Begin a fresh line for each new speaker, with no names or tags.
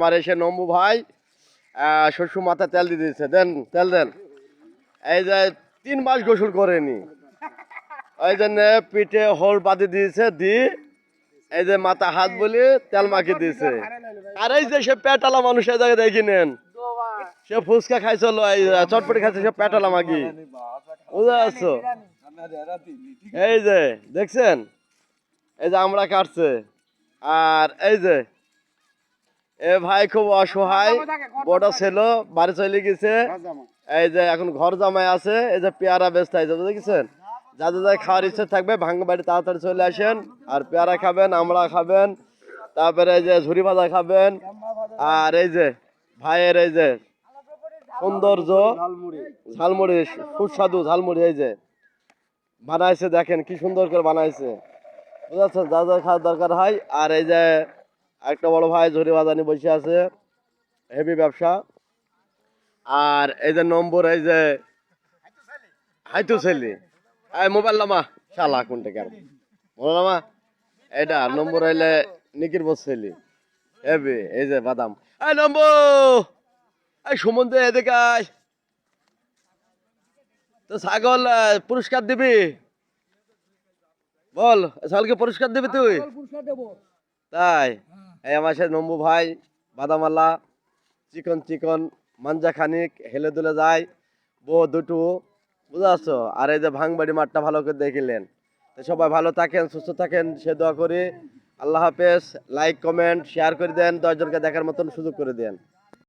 আমার এসে নম্বু ভাই শ্বশুর মাথা তেল দিয়ে দিয়েছে, দেন তেল দেন। এই যে 3 মাস গোসল করেনি, ওই জন্য পিঠে হোল বাঁধে দিয়েছে, এই যে মাথা হাত বলি তেল মাখিয়ে দিয়েছে। আর এই যে সে পেটালা মানুষ, এই জায়গায় দেখি নেন, সে ফুচকা খাইছিল, এই চটপটি খাইছে, সে পেটালা মাগি, বুঝতে পারছো? এই যে দেখছেন, এই যে আমরা কাটছে। আর এই যে এ ভাই খুব অসহায়, বড় ছিল, বাড়ি চলে গেছে। এই যে এখন ঘর জামাই আছে, এই যে পেয়ারা বেচতে আছে, দেখছেন? যাদের যাদের খাওয়ার ইচ্ছে থাকবে ভাঙ্গা বাড়ি তাড়াতাড়ি চলে আসেন, আর পেয়ারা খাবেন, আমড়া খাবেন, তারপরে এই যে ঝুরি ভাজা খাবেন। আর এই যে ভাইয়ের এই যে সৌন্দর্য ঝালমুড়ি, সুস্বাদু ঝালমুড়ি, এই যে বানাইছে, দেখেন কি সুন্দর করে বানাইছে, বুঝাচ্ছেন? যা যা খাওয়ার দরকার হয়। আর এই যে একটা বড় ভাই ঝুরি ভাজা নিয়ে বসে আছে, হেভি ব্যবসা। আর এই যে নম্বর, এই যে হাইতু ছেলে, এই মোবাইল নামা শালা কোনটা কেন মোবাইল নামা, এটা নম্বর হইলে নিকির বস ছেলে হেভি। এই যে বাদাম, এই নম্বর, এই সুমন্ত এদিকে আয় তো, ছাগল পুরস্কার দিবি, বল ছাগলকে পুরস্কার দিবি তুই? তাই এই আমার সাথে নম্বু ভাই বাদামালা চিকন চিকন মাঞ্জা খানিক হেলে দুলে যায়, বউ দুটো, বুঝাচ্ছো? আর এই যে ভাঙবাড়ি মাঠটা ভালো করে দেখিলেন। সবাই ভালো থাকেন, সুস্থ থাকেন, সে দোয়া করি। আল্লাহ হাফেজ। লাইক কমেন্ট শেয়ার করে দেন, 10 জনকে দেখার মতন সুযোগ করে দেন।